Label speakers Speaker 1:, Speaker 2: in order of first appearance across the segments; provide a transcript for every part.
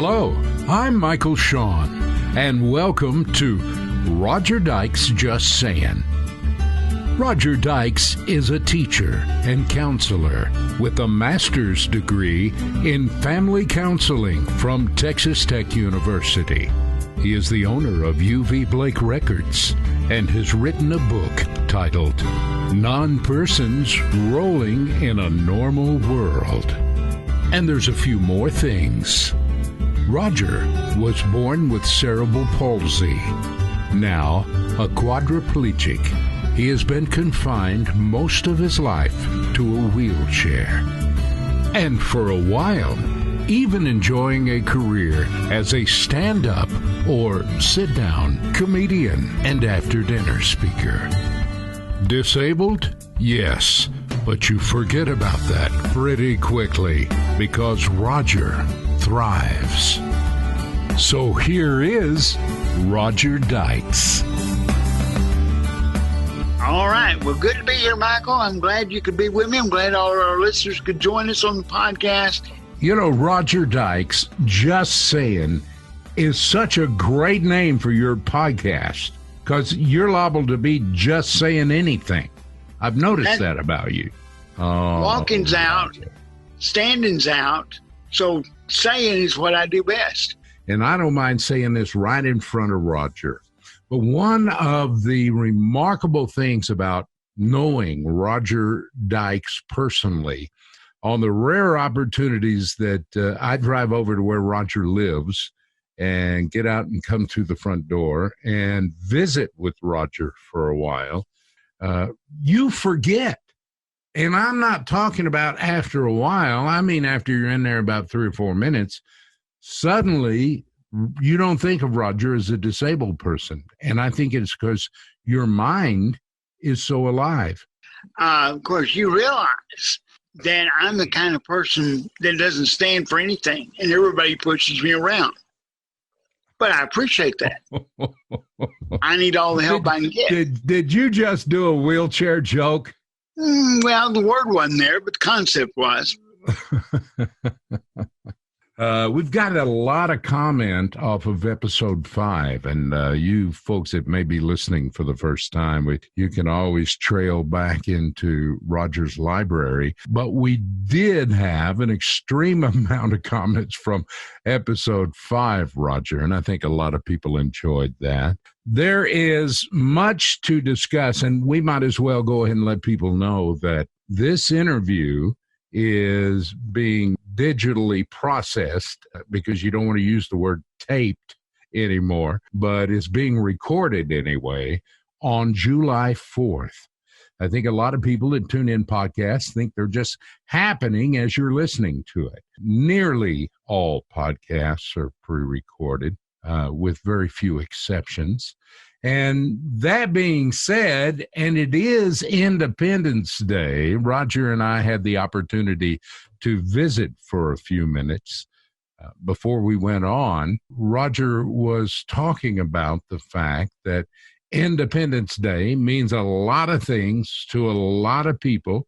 Speaker 1: Hello, I'm Michael Shawn, and welcome to Roger Dykes Just Sayin. Roger Dykes is a teacher and counselor with a master's degree in family counseling from Texas Tech University. He is the owner of UV Blake Records and has written a book titled Non-Persons Rolling in a Normal World. And there's a few more things. Roger was born with cerebral palsy. Now a quadriplegic, he has been confined most of his life to a wheelchair. And for a while, even enjoying a career as a stand-up or sit-down comedian and after-dinner speaker. Disabled? Yes, but you forget about that pretty quickly because Roger thrives. So here is Roger Dykes.
Speaker 2: All right. Well, good to be here, Michael. I'm glad you could be with me. I'm glad all our listeners could join us on the podcast.
Speaker 1: You know, Roger Dykes Just Sayin is such a great name for your podcast because you're liable to be just saying anything. I've noticed that about you.
Speaker 2: Walking's out, standing's out, so saying is what I do best.
Speaker 1: And I don't mind saying this right in front of Roger. But one of the remarkable things about knowing Roger Dykes personally, on the rare opportunities that I drive over to where Roger lives and get out and come to the front door and visit with Roger for a while, you forget. And I'm not talking about after a while. I mean, after you're in there about 3 or 4 minutes, suddenly you don't think of Roger as a disabled person. And I think it's because your mind is so alive.
Speaker 2: Of course, you realize that I'm the kind of person that doesn't stand for anything, and everybody pushes me around. But I appreciate that. I need all the help I can get.
Speaker 1: Did you just do a wheelchair joke?
Speaker 2: Well, the word wasn't there, but the concept was.
Speaker 1: We've got a lot of comment off of episode 5, and you folks that may be listening for the first time, you can always trail back into Roger's library. But we did have an extreme amount of comments from episode 5, Roger, and I think a lot of people enjoyed that. There is much to discuss, and we might as well go ahead and let people know that this interview is being digitally processed because you don't want to use the word taped anymore, but it's being recorded anyway on July 4th. I think a lot of people that tune in podcasts think they're just happening as you're listening to it. Nearly all podcasts are pre-recorded, with very few exceptions. And that being said, and it is Independence Day, Roger and I had the opportunity to visit for a few minutes. Before we went on, Roger was talking about the fact that Independence Day means a lot of things to a lot of people.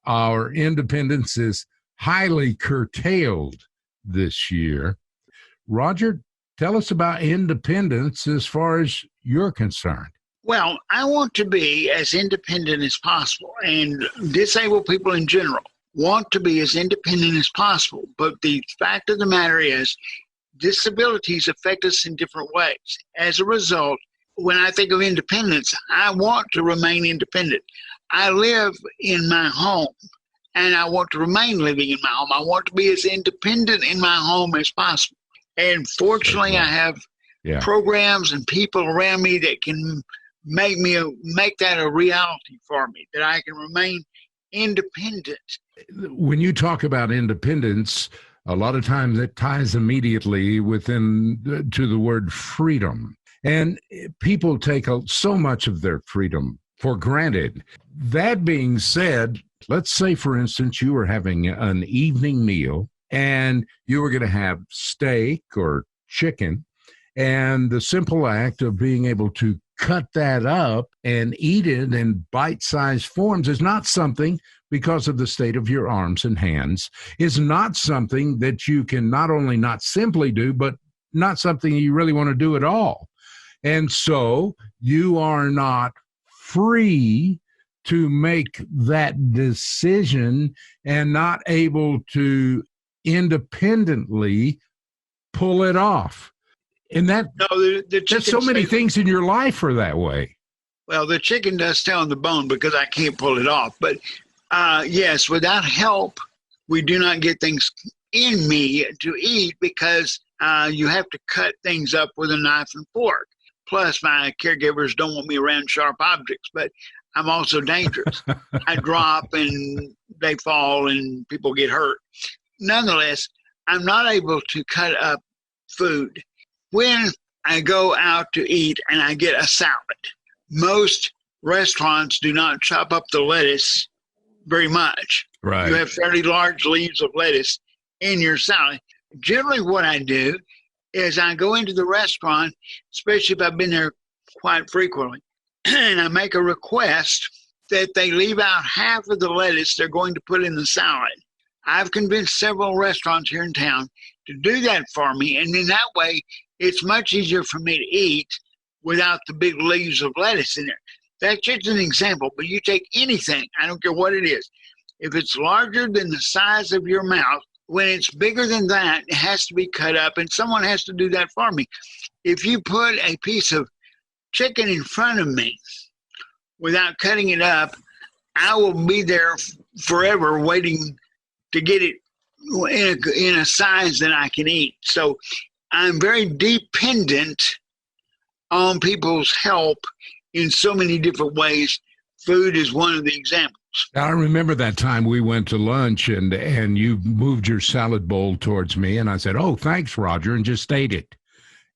Speaker 1: Our independence is highly curtailed this year. Roger, tell us about independence as far as you're concerned.
Speaker 2: Well, I want to be as independent as possible, and disabled people in general want to be as independent as possible. But the fact of the matter is, disabilities affect us in different ways. As a result, when I think of independence, I want to remain independent. I live in my home, and I want to remain living in my home. I want to be as independent in my home as possible. And fortunately, I have programs and people around me that can make that a reality for me, that I can remain independent.
Speaker 1: When you talk about independence, a lot of times it ties immediately to the word freedom. And people take so much of their freedom for granted. That being said, let's say, for instance, you were having an evening meal and you were going to have steak or chicken, and the simple act of being able to cut that up and eat it in bite-sized forms is not something, because of the state of your arms and hands, is not something that you can not only not simply do, but not something you really want to do at all. And so you are not free to make that decision and not able to independently pull it off. And that there's so many things in your life are that way.
Speaker 2: Well, the chicken does stay on the bone because I can't pull it off. But yes, without help, we do not get things in me to eat because you have to cut things up with a knife and fork. Plus, my caregivers don't want me around sharp objects, but I'm also dangerous. I drop and they fall and people get hurt. Nonetheless, I'm not able to cut up food. When I go out to eat and I get a salad, most restaurants do not chop up the lettuce very much.
Speaker 1: Right.
Speaker 2: You have fairly large leaves of lettuce in your salad. Generally what I do is I go into the restaurant, especially if I've been there quite frequently, and I make a request that they leave out half of the lettuce they're going to put in the salad. I've convinced several restaurants here in town to do that for me, and in that way, it's much easier for me to eat without the big leaves of lettuce in there. That's just an example, but you take anything, I don't care what it is. If it's larger than the size of your mouth, when it's bigger than that, it has to be cut up, and someone has to do that for me. If you put a piece of chicken in front of me without cutting it up, I will be there forever waiting to get it in a size that I can eat. So I'm very dependent on people's help in so many different ways. Food is one of the examples.
Speaker 1: I remember that time we went to lunch and you moved your salad bowl towards me, and I said, "Oh, thanks, Roger," and just ate it.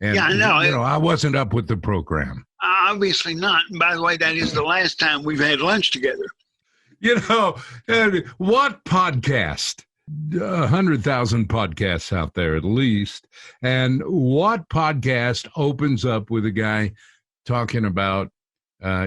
Speaker 1: And,
Speaker 2: yeah, I know.
Speaker 1: I wasn't up with the program.
Speaker 2: Obviously not. And by the way, that is the last time we've had lunch together. What podcast? 100,000 podcasts out there at least. And what podcast opens up with a guy talking about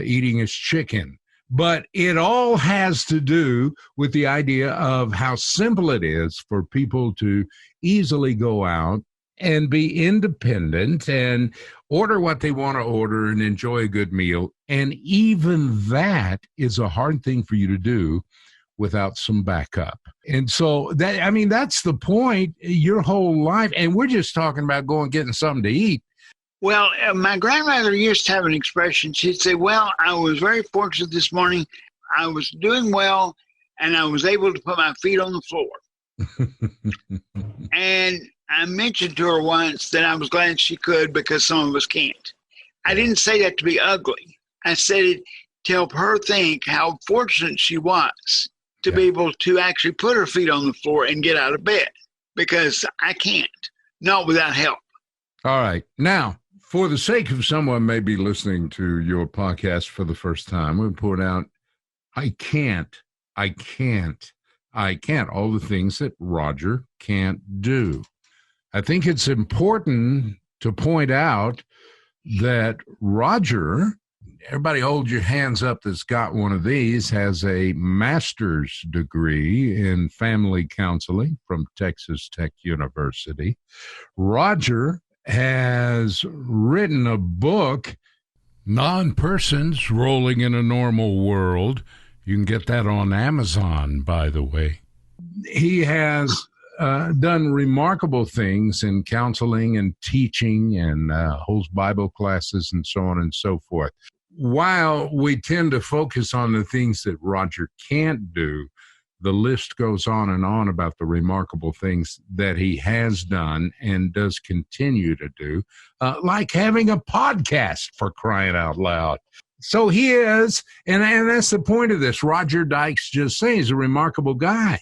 Speaker 2: eating his chicken? But it all has to do with the idea of how simple it is for people to easily go out and be independent and order what they want to order and enjoy a good meal. And even that is a hard thing for you to do without some backup. And so that's the point, your whole life. And we're just talking about going getting something to eat. Well, my grandmother used to have an expression. She'd say, well, I was very fortunate this morning. I was doing well, and I was able to put my feet on the floor. And I mentioned to her once that I was glad she could because some of us can't. I didn't say that to be ugly. I said it to help her think how fortunate she was to be able to actually put her feet on the floor and get out of bed, because I can't, not without help.
Speaker 1: All right. Now, for the sake of someone maybe listening to your podcast for the first time, we'll point out, I can't. All the things that Roger can't do. I think it's important to point out that Roger, everybody hold your hands up that's got one of these, has a master's degree in family counseling from Texas Tech University. Roger has written a book, Non-Persons Rolling in a Normal World. You can get that on Amazon, by the way. He has done remarkable things in counseling and teaching and holds Bible classes and so on and so forth. While we tend to focus on the things that Roger can't do, the list goes on and on about the remarkable things that he has done and does continue to do, like having a podcast, for crying out loud. So he is, and that's the point of this. Roger Dykes Just Sayin is a remarkable guy.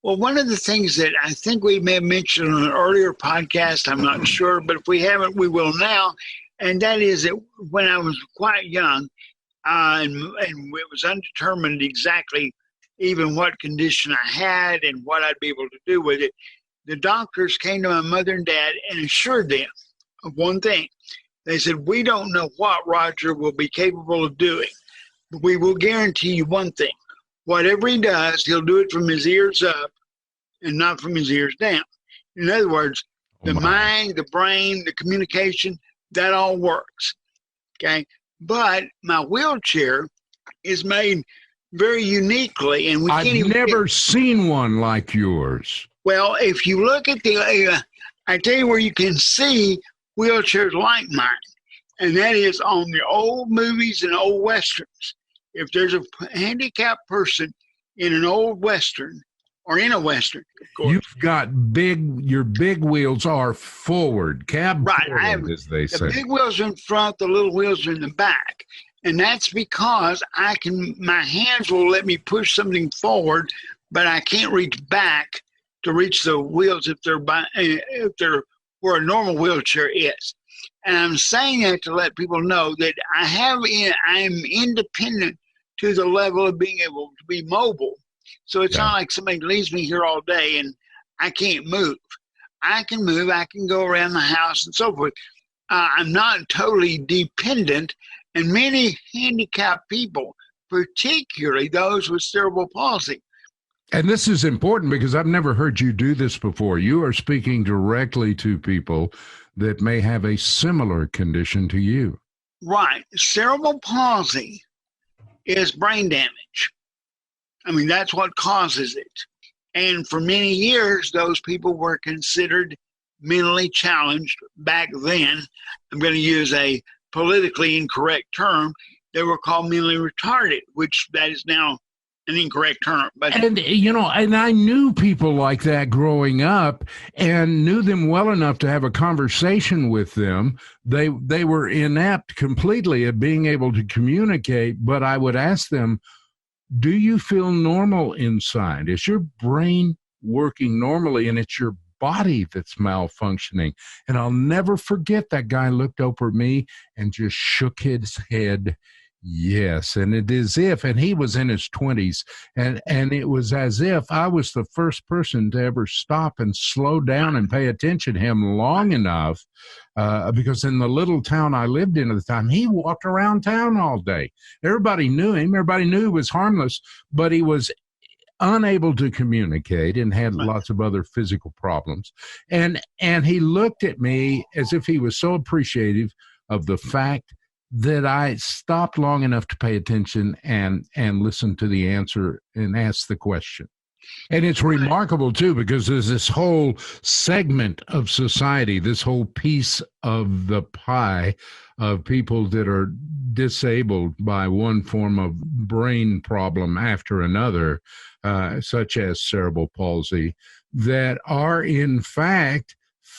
Speaker 2: Well, one of the things that I think we may have mentioned on an earlier podcast, I'm not sure, but if we haven't, we will now, and that is that when I was quite young, and it was undetermined exactly even what condition I had and what I'd be able to do with it, the doctors came to my mother and dad and assured them of one thing, They said, we don't know what Roger will be capable of doing, but we will guarantee you one thing. Whatever he does, he'll do it from his ears up and not from his ears down. In other words, the mind, the brain, the communication, that all works. Okay. But my wheelchair is made very uniquely, and we
Speaker 1: I've
Speaker 2: can't even
Speaker 1: never seen one like yours.
Speaker 2: Well, if you look at I tell you where you can see wheelchairs like mine, and that is on the old movies and old westerns. If there's a handicapped person in an old western or in a western, of course.
Speaker 1: You've got your big wheels are forward, cab
Speaker 2: right,
Speaker 1: forward, as they say.
Speaker 2: The big wheels are in front, the little wheels are in the back. And that's because my hands will let me push something forward, but I can't reach back to reach the wheels if they're where a normal wheelchair is. And I'm saying that to let people know that I'm independent to the level of being able to be mobile. So it's not like somebody leaves me here all day and I can't move. I can move. I can go around the house and so forth. I'm not totally dependent. And many handicapped people, particularly those with cerebral palsy.
Speaker 1: And this is important because I've never heard you do this before. You are speaking directly to people that may have a similar condition to you.
Speaker 2: Right. Cerebral palsy is brain damage. I mean, that's what causes it. And for many years, those people were considered mentally challenged back then. I'm going to use a politically incorrect term. They were called mentally retarded, which that is now an incorrect term. But
Speaker 1: and I knew people like that growing up and knew them well enough to have a conversation with them. They were inept completely at being able to communicate, but I would ask them, do you feel normal inside? Is your brain working normally? And it's your body that's malfunctioning. And I'll never forget that guy looked over at me and just shook his head. Yes. And it is if, and he was in his 20s, and it was as if I was the first person to ever stop and slow down and pay attention to him long enough, because in the little town I lived in at the time, he walked around town all day. Everybody knew him. Everybody knew he was harmless, but he was unable to communicate and had lots of other physical problems. And he looked at me as if he was so appreciative of the fact that I stopped long enough to pay attention and listen to the answer and ask the question. And it's remarkable, too, because there's this whole segment of society, this whole piece of the pie of people that are disabled by one form of brain problem after another, such as cerebral palsy, that are, in fact,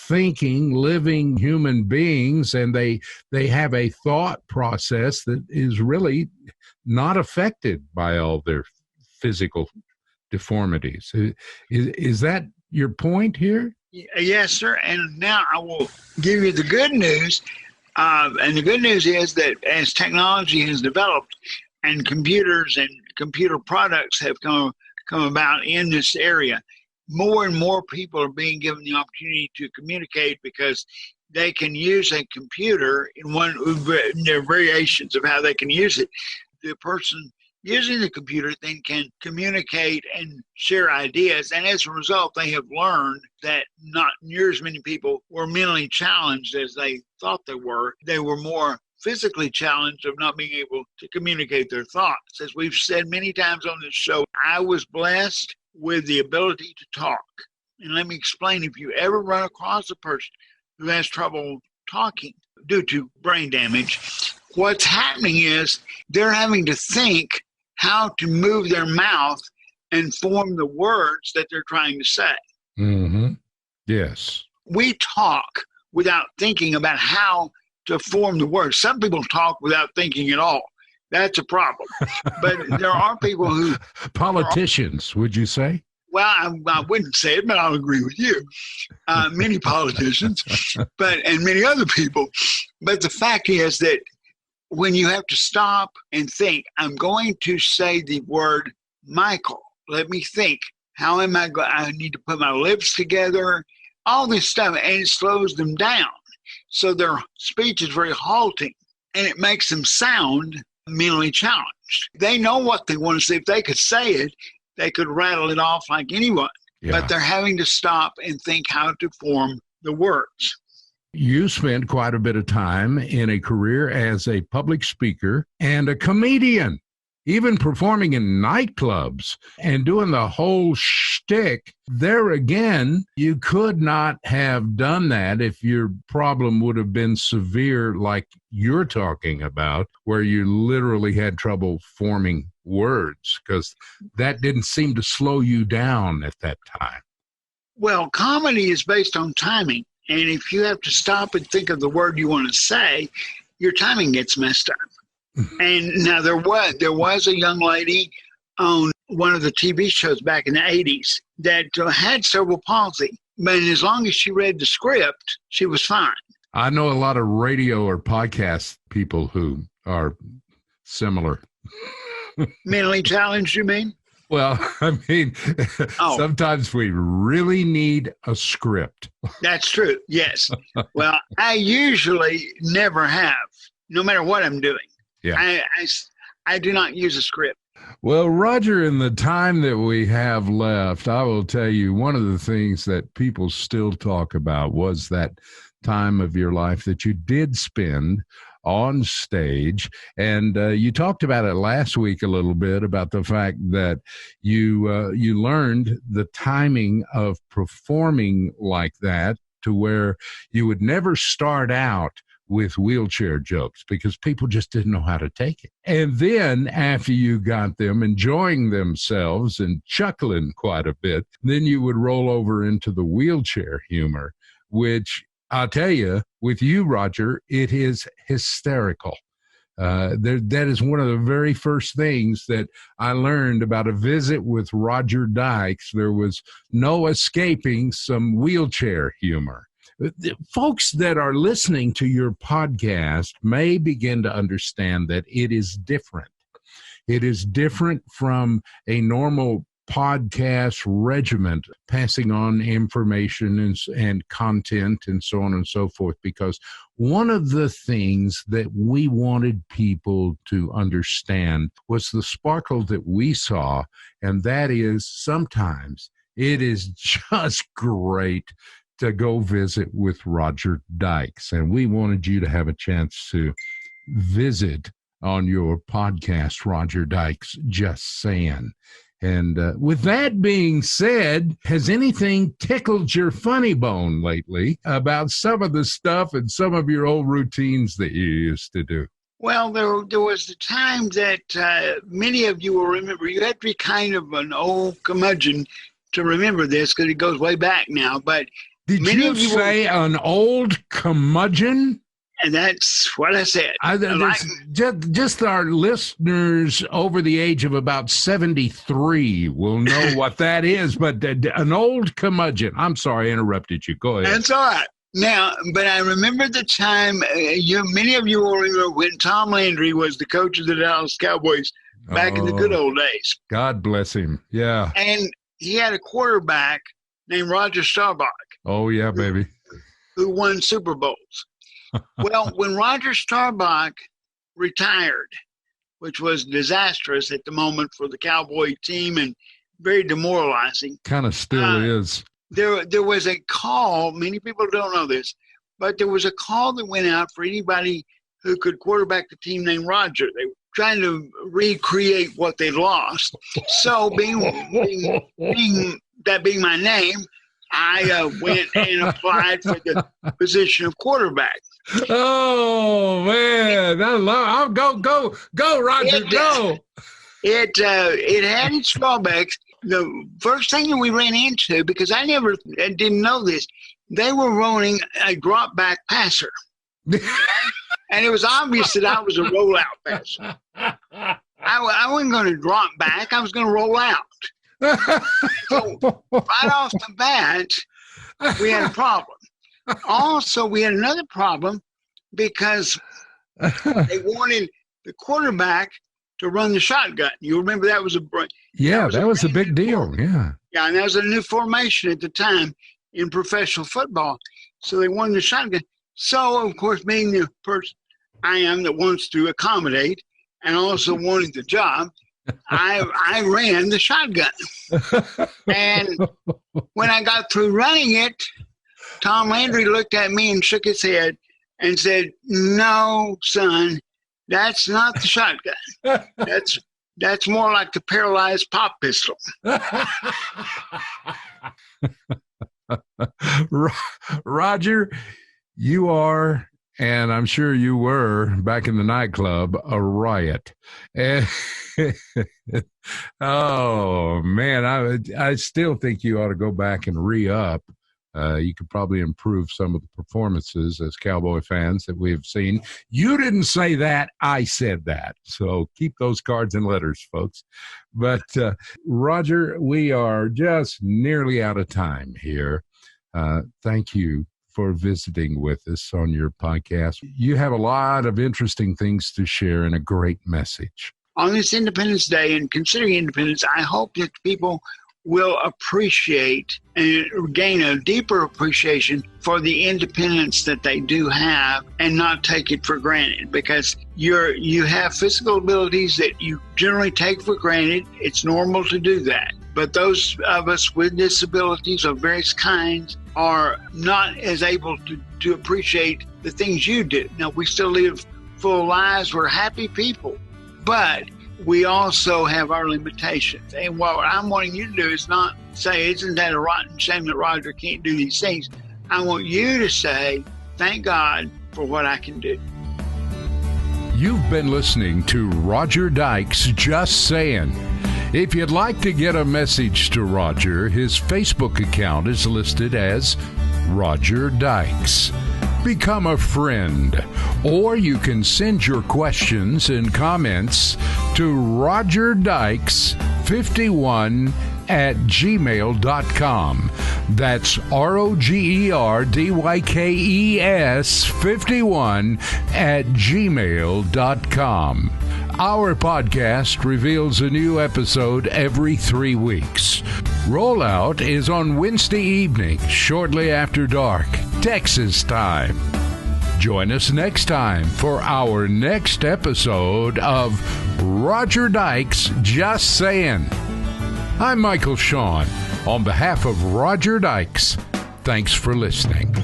Speaker 1: thinking, living human beings, and they have a thought process that is really not affected by all their physical deformities. Is that your point here?
Speaker 2: Yes, sir. And now I will give you the good news. And the good news is that as technology has developed and computers and computer products have come about in this area, more and more people are being given the opportunity to communicate because they can use a computer in there are variations of how they can use it. The person using the computer then can communicate and share ideas, and as a result, they have learned that not near as many people were mentally challenged as they thought they were. They were more physically challenged of not being able to communicate their thoughts. As we've said many times on this show, I was blessed with the ability to talk. And let me explain, if you ever run across a person who has trouble talking due to brain damage, what's happening is they're having to think how to move their mouth and form the words that they're trying to say.
Speaker 1: Mm-hmm. Yes.
Speaker 2: We talk without thinking about how to form the words. Some people talk without thinking at all. That's a problem. But there are people who...
Speaker 1: Politicians, would you say?
Speaker 2: Well, I wouldn't say it, but I'll agree with you. Many politicians, and many other people. But the fact is that when you have to stop and think, I'm going to say the word Michael. Let me think. How am I going? I need to put my lips together. All this stuff, and it slows them down. So their speech is very halting, and it makes them sound mentally challenged. They know what they want to say. If they could say it, they could rattle it off like anyone.
Speaker 1: Yeah.
Speaker 2: But they're having to stop and think how to form the words.
Speaker 1: You spent quite a bit of time in a career as a public speaker and a comedian, even performing in nightclubs and doing the whole shtick. There again, you could not have done that if your problem would have been severe like you're talking about, where you literally had trouble forming words, because that didn't seem to slow you down at that time.
Speaker 2: Well, comedy is based on timing. And if you have to stop and think of the word you want to say, your timing gets messed up. And now there was a young lady on one of the TV shows back in the 80s that had cerebral palsy. But as long as she read the script, she was fine.
Speaker 1: I know a lot of radio or podcast people who are similar.
Speaker 2: Mentally challenged, you mean?
Speaker 1: Well, I mean, sometimes we really need a script.
Speaker 2: That's true, yes. Well, I usually never have, no matter what I'm doing.
Speaker 1: Yeah.
Speaker 2: I do not use a script.
Speaker 1: Well, Roger, in the time that we have left, I will tell you one of the things that people still talk about was that time of your life that you did spend on stage. And you talked about it last week a little bit, about the fact that you learned the timing of performing like that, to where you would never start out with wheelchair jokes because people just didn't know how to take it. And then after you got them enjoying themselves and chuckling quite a bit, then you would roll over into the wheelchair humor, which I'll tell you, with you, Roger, it is hysterical. That is one of the very first things that I learned about a visit with Roger Dykes. There was no escaping some wheelchair humor. Folks that are listening to your podcast may begin to understand that it is different. It is different from a normal podcast regiment, passing on information and content and so on and so forth, because one of the things that we wanted people to understand was the sparkle that we saw, and that is sometimes it is just great to go visit with Roger Dykes, and we wanted you to have a chance to visit on your podcast, Roger Dykes Just Sayin. And with that being said, has anything tickled your funny bone lately about some of the stuff and some of your old routines that you used to do?
Speaker 2: Well, there was the time that many of you will remember. You have to be kind of an old curmudgeon to remember this because it goes way back now. But
Speaker 1: did you say an old curmudgeon?
Speaker 2: And that's what I said.
Speaker 1: Just our listeners over the age of about 73 will know what that is, but an old curmudgeon. I'm sorry, I interrupted you. Go ahead.
Speaker 2: That's all right. Now, but I remember the time, many of you will remember when Tom Landry was the coach of the Dallas Cowboys back in the good old days.
Speaker 1: God bless him. Yeah.
Speaker 2: And he had a quarterback named Roger Staubach.
Speaker 1: Oh, yeah, baby.
Speaker 2: Who won Super Bowls. Well, when Roger Staubach retired, which was disastrous at the moment for the Cowboy team and very demoralizing.
Speaker 1: Kind of still is.
Speaker 2: There was a call, many people don't know this, but there was a call that went out for anybody who could quarterback the team named Roger. They were trying to recreate what they lost. So being my name, I went and applied for the position of quarterback.
Speaker 1: Oh man, I'll go, Roger, go!
Speaker 2: It had its drawbacks. The first thing that we ran into, because I didn't know this, they were running a drop back passer, and it was obvious that I was a rollout passer. I wasn't going to drop back; I was going to roll out. So right off the bat, we had a problem. Also, we had another problem because they wanted the quarterback to run the shotgun. You remember that was a big deal. Yeah, and that was a new formation at the time in professional football. So they wanted the shotgun. So, of course, being the person I am that wants to accommodate and also wanted the job, I ran the shotgun. And when I got through running it, Tom Landry looked at me and shook his head and said, "No, son, that's not the shotgun. That's more like the paralyzed pop pistol."
Speaker 1: Roger, you are, and I'm sure you were back in the nightclub, a riot. And oh man, I still think you ought to go back and re-up. You could probably improve some of the performances as Cowboy fans that we have seen. You didn't say that. I said that. So keep those cards and letters, folks. But Roger, we are just nearly out of time here. Thank you for visiting with us on your podcast. You have a lot of interesting things to share and a great message.
Speaker 2: On this Independence Day and considering independence, I hope that people will appreciate and gain a deeper appreciation for the independence that they do have and not take it for granted, because you have physical abilities that you generally take for granted. It's normal to do that. But those of us with disabilities of various kinds are not as able to appreciate the things you do. Now, we still live full lives. We're happy people. But we also have our limitations. And what I'm wanting you to do is not say, "Isn't that a rotten shame that Roger can't do these things?" I want you to say, "Thank God for what I can do."
Speaker 1: You've been listening to Roger Dykes Just Sayin. If you'd like to get a message to Roger, his Facebook account is listed as Roger Dykes. Become a friend, or you can send your questions and comments to rogerdykes51@gmail.com. That's ROGERDYKES51@gmail.com. Our podcast reveals a new episode every 3 weeks. Rollout is on Wednesday evening, shortly after dark, Texas time. Join us next time for our next episode of Roger Dykes Just Sayin. I'm Michael Shawn. On behalf of Roger Dykes, thanks for listening.